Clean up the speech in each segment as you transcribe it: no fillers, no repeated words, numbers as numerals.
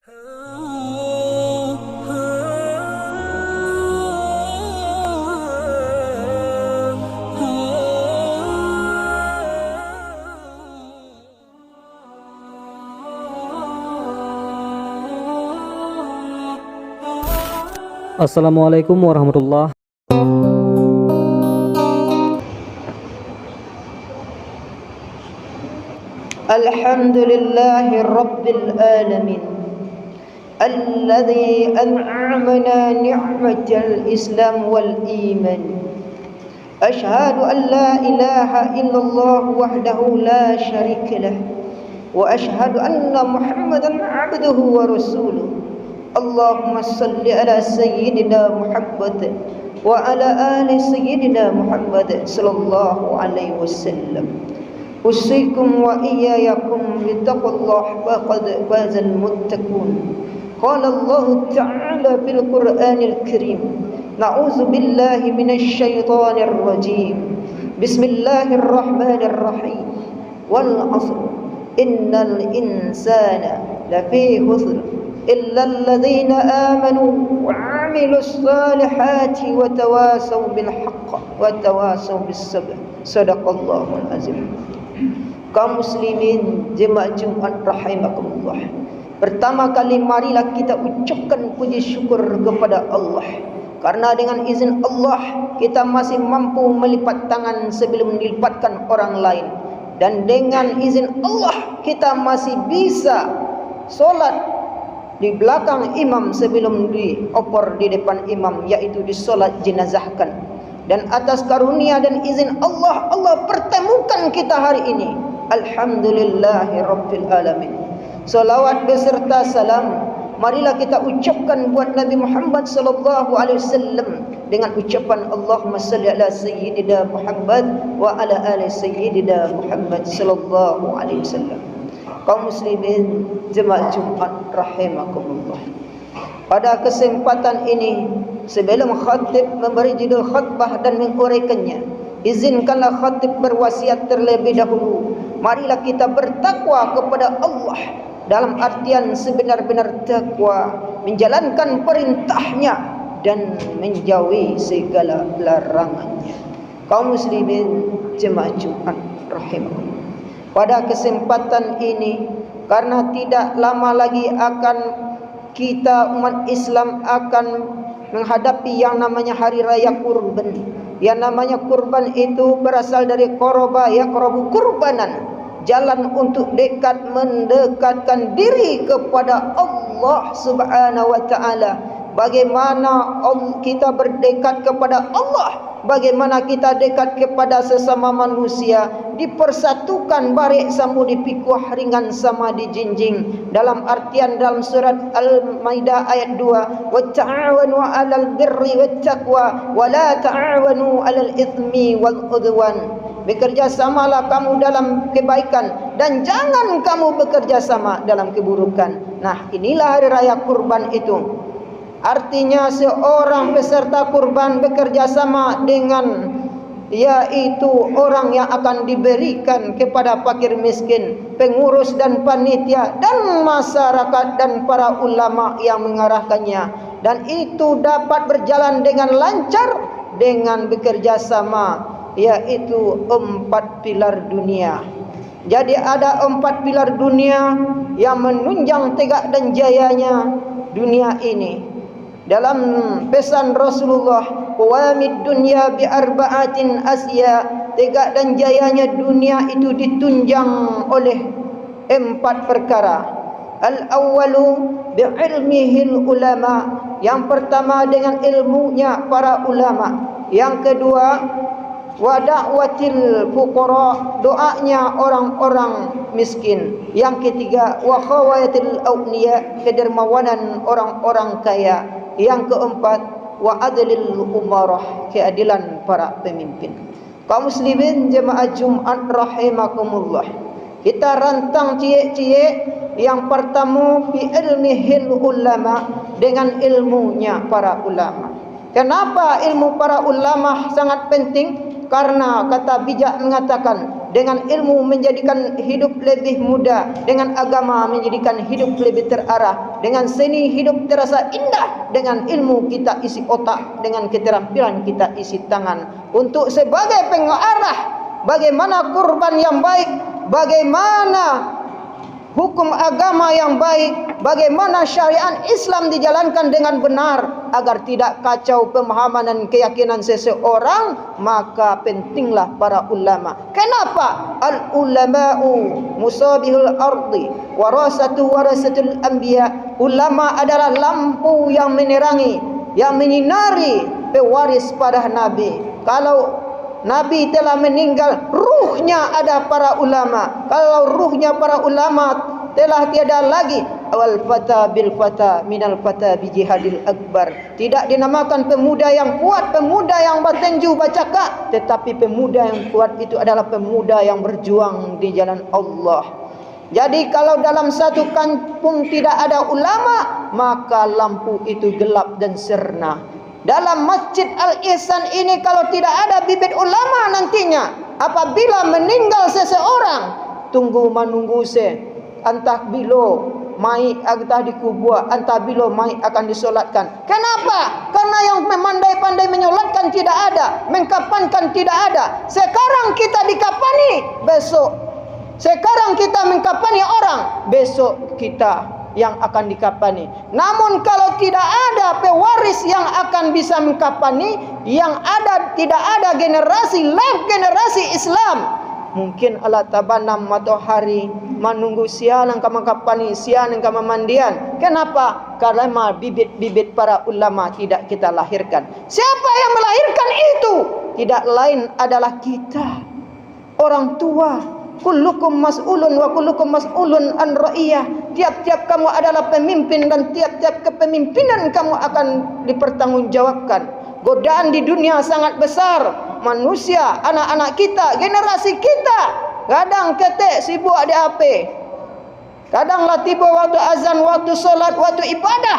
Assalamualaikum warahmatullahi. Alhamdulillahi Rabbil Alamin Alladhi an'amana ni'matal Islam wal iman. Ashhadu an la ilaha illallah wahdahu la syarika lah, wa ashhadu anna Muhammadan abduhu wa rasuluh. Allahumma salli ala Sayyidina Muhammad wa ala ali Sayyidina Muhammad sallallahu alaihi wasallam. Usikum wa iyyakum bittaqwallah faqad fazal muttaqun. Qala Allah Ta'ala fil Qur'anil Karim, na'udzu billahi minasy syaithanir rajim. Bismillahirrahmanirrahim. Wal 'ashr innal insana lafi khusr illa alladhina amanu wa 'amilus salihati wa tawasaw bil haqq wa tawasaw bis sabr. Shadaqallahul azim. Kaum muslimin jemaah Jumat rahimakumullah, pertama kali marilah kita ucapkan puji syukur kepada Allah, karena dengan izin Allah kita masih mampu melipat tangan sebelum dilipatkan orang lain, dan dengan izin Allah kita masih bisa solat di belakang imam sebelum diopor di depan imam, yaitu disolat jenazahkan. Dan atas karunia dan izin Allah, Allah pertemukan kita hari ini. Alhamdulillahi Rabbil Alamin. Salawat beserta salam marilah kita ucapkan buat Nabi Muhammad sallallahu alaihi wasallam dengan ucapan Allahumma salli ala Sayyidina Muhammad wa ala ali Sayyidina Muhammad sallallahu alaihi wasallam. Kaum muslimin jemaah Jumat rahimakumullah, pada kesempatan ini sebelum khatib memberi judul khutbah dan menguraikannya, izinkanlah khatib berwasiat terlebih dahulu. Marilah kita bertakwa kepada Allah dalam artian sebenar-benar takwa, menjalankan perintahnya dan menjauhi segala larangannya. Kaum muslimin jemaah Jumat rahimakumullah, pada kesempatan ini, karena tidak lama lagi akan kita umat Islam akan menghadapi yang namanya hari raya kurban. Yang namanya kurban itu berasal dari qoroba yaqrabu kurbanan, jalan untuk mendekatkan diri kepada Allah Subhanahu wa taala. Bagaimana kita berdekat kepada Allah, bagaimana kita dekat kepada sesama manusia, dipersatukan barik samu dipikuh ringan sama dijinjing. Dalam artian dalam surat Al-Maidah ayat 2, wa ta'awanu 'alal birri wat taqwa wa la ta'awanu 'alal itsmi wal udwan. Bekerjasamalah kamu dalam kebaikan dan jangan kamu bekerjasama dalam keburukan. Nah, inilah hari raya kurban itu. Artinya seorang peserta kurban bekerja sama dengan yaitu orang yang akan diberikan kepada fakir miskin, pengurus dan panitia dan masyarakat dan para ulama yang mengarahkannya, dan itu dapat berjalan dengan lancar dengan bekerja sama, yaitu 4 pilar dunia. Jadi ada 4 pilar dunia yang menunjang tegak dan jayanya dunia ini. Dalam pesan Rasulullah, qawamid dunya bi arba'atin asya, tegak dan jayanya dunia itu ditunjang oleh 4 perkara. Al-awwalu bi ilmihil ulama, yang pertama dengan ilmunya para ulama. Yang kedua, wa da'watil fuqara, doanya orang-orang miskin. Yang ketiga, wa khawayatil awniya, kedermawanan orang-orang kaya. Yang keempat, wa adlil umarah, keadilan para pemimpin. Kaum muslimin jemaah Jumat rahimakumullah, kita rantang cie-cie. Yang pertama, bi ilmihil ulama, dengan ilmunya para ulama. Kenapa ilmu para ulama sangat penting? Karena kata bijak mengatakan, Dengan ilmu menjadikan hidup lebih mudah, dengan agama menjadikan hidup lebih terarah, dengan seni hidup terasa indah, dengan ilmu kita isi otak, dengan keterampilan kita isi tangan untuk sebagai pengarah bagaimana kurban yang baik, bagaimana hukum agama yang baik, bagaimana syariat Islam dijalankan dengan benar agar tidak kacau pemahaman dan keyakinan seseorang. Maka pentinglah para ulama. Kenapa? Al-ulama'u musabihul ardi warasatul anbiya. Ulama adalah lampu yang menerangi, yang menyinari pewaris pada Nabi. Kalau Nabi telah meninggal, ruhnya ada para ulama. Kalau ruhnya para ulama telah tiada lagi, wal fata bil fata minal fata bi jihadil akbar. Tidak dinamakan pemuda yang kuat, pemuda yang bertinju bacaka, tetapi pemuda yang kuat itu adalah pemuda yang berjuang di jalan Allah. Jadi kalau dalam satu kampung tidak ada ulama, maka lampu itu gelap dan serna. Dalam Masjid Al-Ihsan ini kalau tidak ada bibit ulama nantinya, apabila meninggal seseorang, tunggu menunggu se antah bilo mai agtah dikubur, antah bilo mai akan disolatkan. Kenapa? Karena yang memandai-pandai menyolatkan tidak ada, mengkapankan tidak ada. Sekarang kita dikapani, besok sekarang kita mengkapani orang, besok kita yang akan dikapani. Namun kalau tidak ada pewaris yang akan bisa mengkapani, yang ada tidak ada generasi generasi Islam, mungkin Allah tabanam matahari menunggu siang yang kapani, siang yang mandian. Kenapa? Karena bibit-bibit para ulama tidak kita lahirkan. Siapa yang melahirkan itu? Tidak lain adalah kita, orang tua. Kullukum mas'ulun wa kullukum mas'ulun an ra'iyah. Tiap-tiap kamu adalah pemimpin dan tiap-tiap kepemimpinan kamu akan dipertanggungjawabkan. Godaan di dunia sangat besar. Manusia, anak-anak kita, generasi kita, kadang ketek sibuk di HP. Kadanglah tiba waktu azan, waktu solat, waktu ibadah,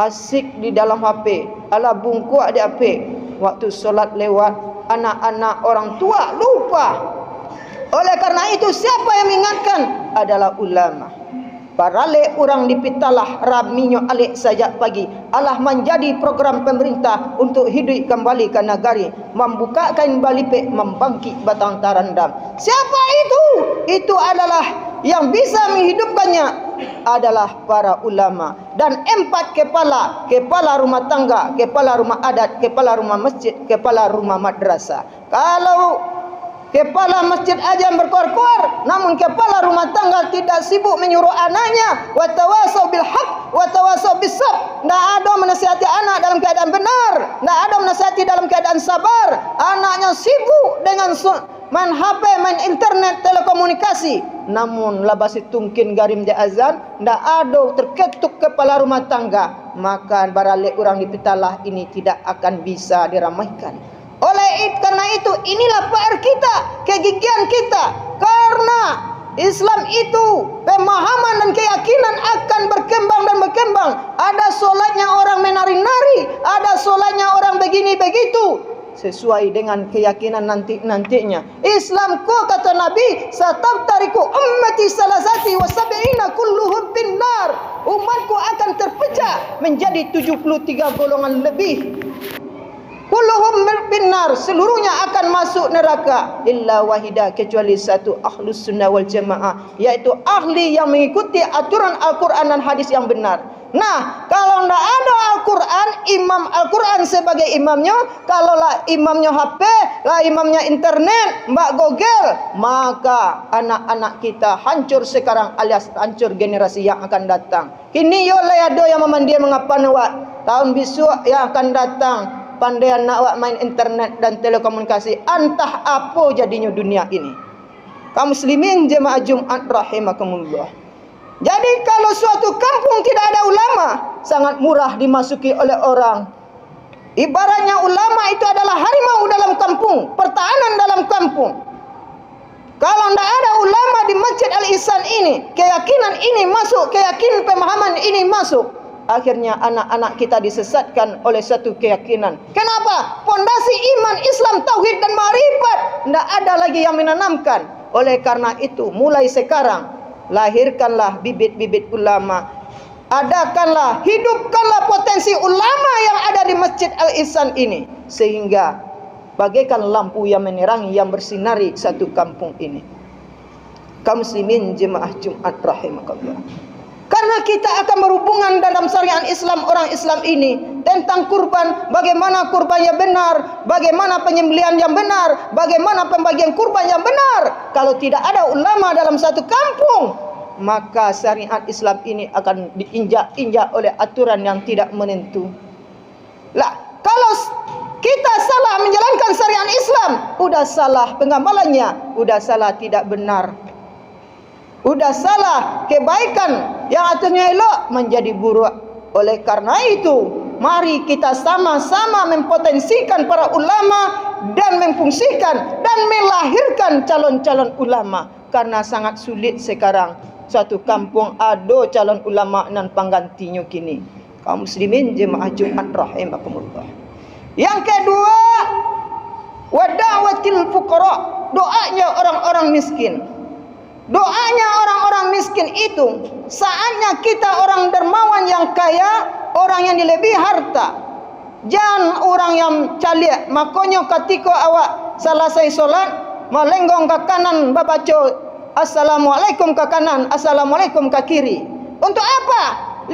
asik di dalam HP. Alah bungkuk di HP. Waktu solat lewat, anak-anak orang tua lupa. Oleh karena itu siapa yang mengingatkan? Adalah ulama. Parale orang dipitalah raminya alik sajak pagi. Allah menjadi program pemerintah untuk hidup kembali ke negari, membukakan balipek, membangkit batang tarandam. Siapa itu? Itu adalah yang bisa menghidupkannya adalah para ulama. Dan 4 kepala rumah tangga, kepala rumah adat, kepala rumah masjid, kepala rumah madrasah. Kalau kepala masjid aja berkuar-kuar, namun kepala rumah tangga tidak sibuk menyuruh anaknya watawasau bil haq watawasau bis sabr. Tidak ada menasihati anak dalam keadaan benar, tidak ada menasihati dalam keadaan sabar. Anaknya sibuk dengan main HP, main internet, telekomunikasi. Namun labasi tungkin garim di azan, tidak ada terketuk kepala rumah tangga. Maka baralik orang dipitalah ini tidak akan bisa diramaikan. Karena itu inilah PR kita, kegigihan kita. Karena Islam itu pemahaman dan keyakinan akan berkembang dan berkembang. Ada solatnya orang menari-nari, ada solatnya orang begini begitu, sesuai dengan keyakinan nantinya. Islamku kata Nabi, satabtariku ummati salasati wa sab'ina kulluhum finnar. Umatku akan terpecah menjadi 73 golongan lebih. Kulluhum finnar, seluruhnya akan masuk neraka illa wahida, kecuali satu, ahlus sunnah wal jamaah, yaitu ahli yang mengikuti aturan Al-Quran dan hadis yang benar. Nah, kalau tidak ada Al-Quran, imam Al-Quran sebagai imamnya, kalaulah imamnya HP, lah imamnya internet, mbak Google, maka anak-anak kita hancur sekarang alias hancur generasi yang akan datang. Kini yo layado yang memandia mengapa nawat tahun besok yang akan datang, pandai nak awak main internet dan telekomunikasi, entah apa jadinya dunia ini. Kaum muslimin jemaah Jumat rahimakumullah. Jadi kalau suatu kampung tidak ada ulama, sangat murah dimasuki oleh orang. Ibaratnya ulama itu adalah harimau dalam kampung, pertahanan dalam kampung. Kalau tidak ada ulama di Masjid Al-Ihsan ini, keyakinan ini masuk, keyakinan pemahaman ini masuk, akhirnya anak-anak kita disesatkan oleh satu keyakinan. Kenapa? Pondasi iman, Islam, tauhid dan ma'rifat tidak ada lagi yang menanamkan. Oleh karena itu, mulai sekarang lahirkanlah bibit-bibit ulama. Adakanlah, hidupkanlah potensi ulama yang ada di Masjid Al-Ihsan ini, sehingga bagaikan lampu yang menerangi, yang bersinari satu kampung ini. Kaum muslimin jemaah Jumat rahimakallah. Karena kita akan berhubungan dalam syariat Islam orang Islam ini tentang kurban, bagaimana kurban yang benar, bagaimana penyembelihan yang benar, bagaimana pembagian kurban yang benar. Kalau tidak ada ulama dalam satu kampung, maka syariat Islam ini akan diinjak-injak oleh aturan yang tidak menentu. Lah, kalau kita salah menjalankan syariat Islam, udah salah pengamalannya, udah salah tidak benar. Udah salah kebaikan yang aturnya elok menjadi buruk. Oleh karena itu, mari kita sama-sama mempotensikan para ulama dan memfungsikan dan melahirkan calon-calon ulama. Karena sangat sulit sekarang satu kampung ada calon ulama nan penggantinya kini. Kaum muslimin jemaah Jumat rahimakumullah. Yang kedua, wadawatil fuqara, doanya orang-orang miskin. Doanya orang-orang miskin itu saatnya kita orang dermawan yang kaya, orang yang dilebihi harta. Jangan orang yang caliak. Makanya ketika awak selesai solat, melenggong ke kanan baca assalamualaikum ke kanan, assalamualaikum ke kiri. Untuk apa?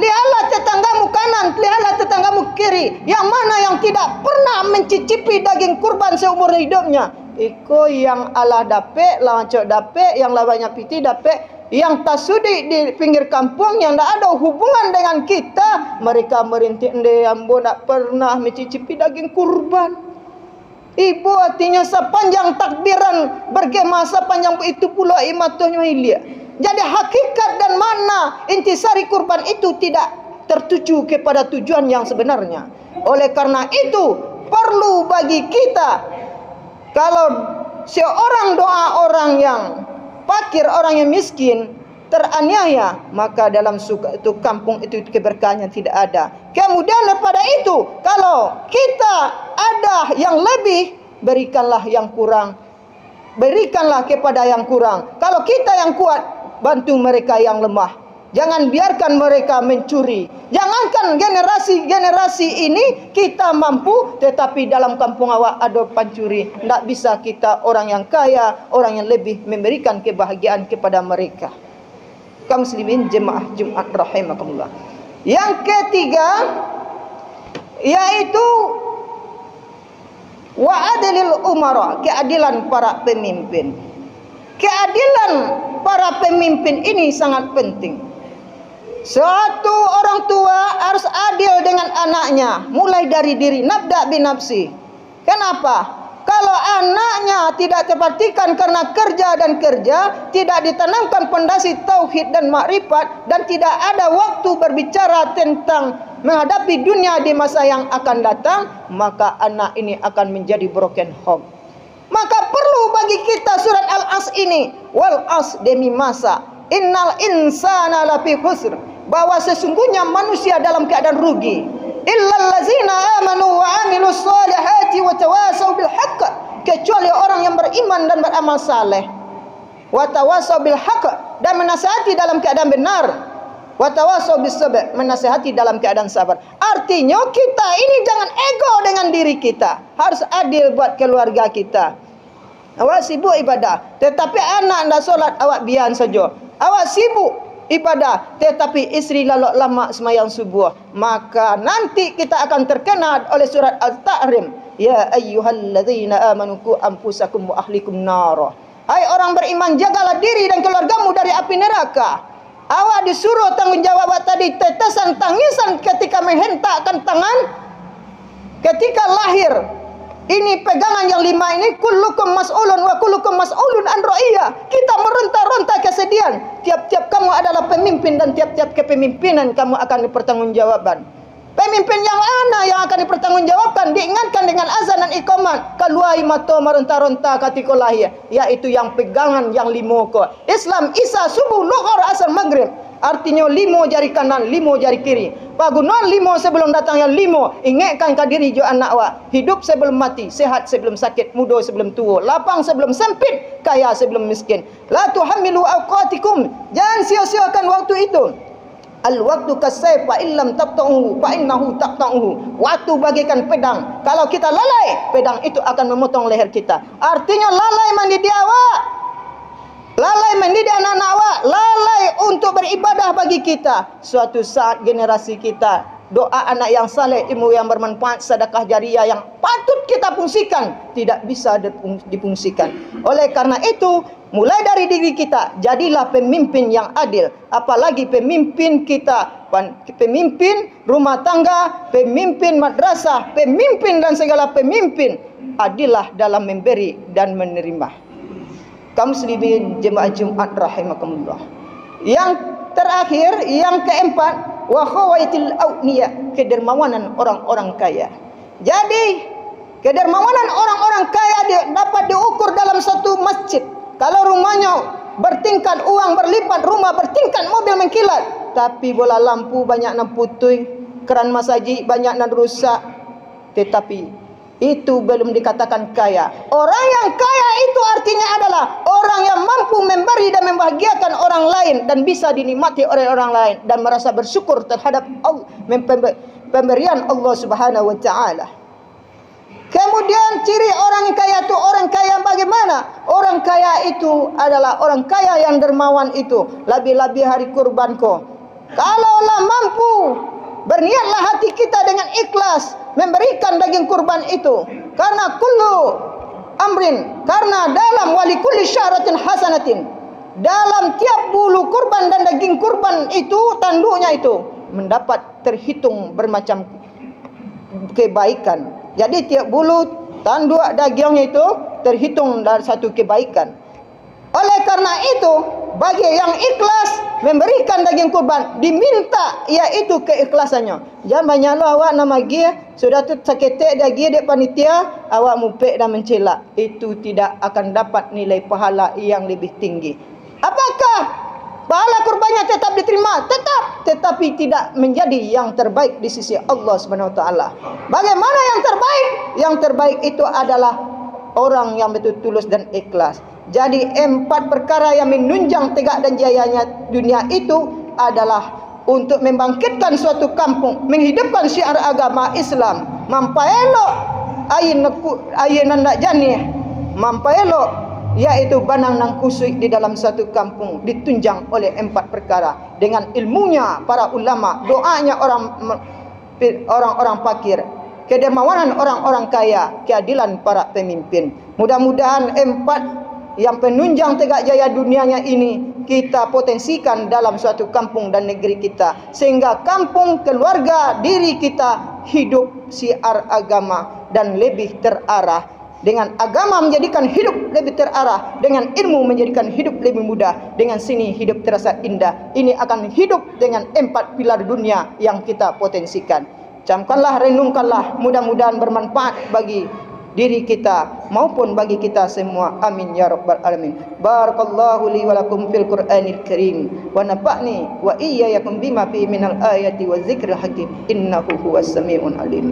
Lihatlah tetanggamu kanan, lihatlah tetanggamu kiri. Yang mana yang tidak pernah mencicipi daging kurban seumur hidupnya. Iko yang Allah dapet, lawan cok dapet, yang lawannya piti dapet, yang tak sudi di pinggir kampung, yang tak ada hubungan dengan kita, mereka merintih ambo tak pernah mencicipi daging kurban. Ibu artinya sepanjang takbiran bergema, sepanjang itu pula imatuhnya hilia. Jadi hakikat dan makna intisari kurban itu tidak tertuju kepada tujuan yang sebenarnya. Oleh karena itu perlu bagi kita, kalau seorang doa orang yang fakir, orang yang miskin teraniaya, maka dalam itu kampung itu keberkahannya tidak ada. Kemudian daripada itu, kalau kita ada yang lebih, berikanlah yang kurang. Berikanlah kepada yang kurang. Kalau kita yang kuat, bantu mereka yang lemah. Jangan biarkan mereka mencuri. Jangankan generasi ini kita mampu, tetapi dalam kampung awak ada pencuri. Tak bisa kita orang yang kaya, orang yang lebih memberikan kebahagiaan kepada mereka. Kaum muslimin jemaah Jumat rahimakumullah. Yang ketiga, yaitu wa'adlil umara, keadilan para pemimpin. Keadilan para pemimpin ini sangat penting. Suatu orang tua harus adil dengan anaknya, mulai dari diri, nabda binafsi. Kenapa? Kalau anaknya tidak terperhatikan karena kerja dan kerja, tidak ditanamkan pondasi tauhid dan makrifat, dan tidak ada waktu berbicara tentang menghadapi dunia di masa yang akan datang, maka anak ini akan menjadi broken home. Maka perlu bagi kita surat Al-As ini, wal as demi masa, innal insana lafi khusr, bahwa sesungguhnya manusia dalam keadaan rugi. Illal ladzina amanu wa amilus solihati wa tawasau bil haqq, kecuali orang yang beriman dan beramal saleh. Wa tawasau bil haqq, dan menasihati dalam keadaan benar. Wa tawasau bis sabr, menasihati dalam keadaan sabar. Artinya kita ini jangan ego dengan diri kita, harus adil buat keluarga kita. Awak sibuk ibadah, tetapi anak ndak solat, awak biar saja. Awak sibuk ibadah, tetapi istri lalok lama semayang subuh, maka nanti kita akan terkena oleh surat Al-Tahrim. Ya ayyuhalladzina amanu qu anfusakum wa ahlikum nar. Hai orang beriman, jagalah diri dan keluargamu dari api neraka. Awak disuruh tanggung jawab tadi, tetesan tangisan ketika menghentakkan tangan ketika lahir. Ini pegangan yang 5 ini, kullukum mas'ulun wa kullukum mas'ulun an ra'iyah. Kita meronta-ronta kesedihan. Tiap-tiap kamu adalah pemimpin, dan tiap-tiap kepemimpinan kamu akan dipertanggungjawabkan. Pemimpin yang mana yang akan dipertanggungjawabkan? Diingatkan dengan azan dan iqamat. Kaluai mato meronta-ronta ketika lahir, yaitu yang pegangan yang 5 ko. Islam, Isa, subuh, luhur, asar, maghrib. Artinya 5 jari kanan, 5 jari kiri. Pagunon 5 sebelum datang yang 5. Ingatkan ke diri jo anak awak. Hidup sebelum mati, sehat sebelum sakit, muda sebelum tua, lapang sebelum sempit, kaya sebelum miskin. La tuhamilu awqatikum. Jangan sia-siakan waktu itu. Al-waktu kasayf fa illam taqta'uhu fa innahu taqta'uhu. Waktu bagaikan pedang. Kalau kita lalai, pedang itu akan memotong leher kita. Artinya lalai mendidik awak, lalai mendidik anak-anak awak, lalai untuk beribadah bagi kita. Suatu saat generasi kita, doa anak yang saleh, ilmu yang bermanfaat, sedekah jariah yang patut kita fungsikan, tidak bisa difungsikan. Oleh karena itu, mulai dari diri kita, jadilah pemimpin yang adil. Apalagi pemimpin kita, pemimpin rumah tangga, pemimpin madrasah, pemimpin dan segala pemimpin, adillah dalam memberi dan menerima. Kaum muslimin jemaah Jumat rahimakumullah. Yang terakhir, yang keempat, wa khawaitil awniya, kedermawanan orang-orang kaya. Jadi kedermawanan orang-orang kaya dapat diukur dalam satu masjid. Kalau rumahnya bertingkat, uang berlipat, rumah bertingkat, mobil mengkilat, tapi bola lampu banyak nan putih, keran masaji banyak nan rusak, tetapi itu belum dikatakan kaya. Orang yang kaya itu artinya adalah orang yang mampu memberi dan membahagiakan orang lain dan bisa dinikmati oleh orang lain dan merasa bersyukur terhadap pemberian Allah Subhanahu wa taala. Kemudian ciri orang kaya itu, orang kaya bagaimana? Orang kaya itu adalah orang kaya yang dermawan itu. Lebih-lebih hari kurbanku. Kalaulah mampu, berniatlah hati kita dengan ikhlas memberikan daging kurban itu. Karena kullu amrin, karena dalam wali kulli syaratin hasanatin, dalam tiap bulu kurban dan daging kurban itu, tanduknya itu mendapat terhitung bermacam kebaikan. Jadi tiap bulu tanduk dagingnya itu terhitung dari satu kebaikan. Oleh karena itu, bagi yang ikhlas memberikan daging kurban, diminta yaitu keikhlasannya. Jangan banyak lo awak nama dia sudah tu saketek daging dek panitia, awak mupek dan mencela. Itu tidak akan dapat nilai pahala yang lebih tinggi. Apakah pahala kurbannya tetap diterima? Tetap, tetapi tidak menjadi yang terbaik di sisi Allah Subhanahu wa taala. Bagaimana yang terbaik? Yang terbaik itu adalah orang yang betul tulus dan ikhlas. Jadi 4 perkara yang menunjang tegak dan jayanya dunia itu adalah untuk membangkitkan suatu kampung, menghidupkan syiar agama Islam, mampaelok ayin nak janih, mampaelok yaitu banang nang kusui di dalam satu kampung ditunjang oleh 4 perkara dengan ilmunya para ulama, doanya orang-orang fakir, kedermawanan orang-orang kaya, keadilan para pemimpin. Mudah-mudahan 4 yang penunjang tegak jaya dunianya ini kita potensikan dalam suatu kampung dan negeri kita, sehingga kampung, keluarga, diri kita hidup syiar agama dan lebih terarah. Dengan agama menjadikan hidup lebih terarah, dengan ilmu menjadikan hidup lebih mudah, dengan sini hidup terasa indah. Ini akan hidup dengan 4 pilar dunia yang kita potensikan. Camkanlah, renungkanlah, mudah-mudahan bermanfaat bagi diri kita maupun bagi kita semua. Amin ya rabbal alamin. Barakallahu li wa lakum fil Qur'anil Karim wa nafa'ni wa iyyakum bima fi minal ayati wa dzikril hakim. Innahu huwas samiun alim.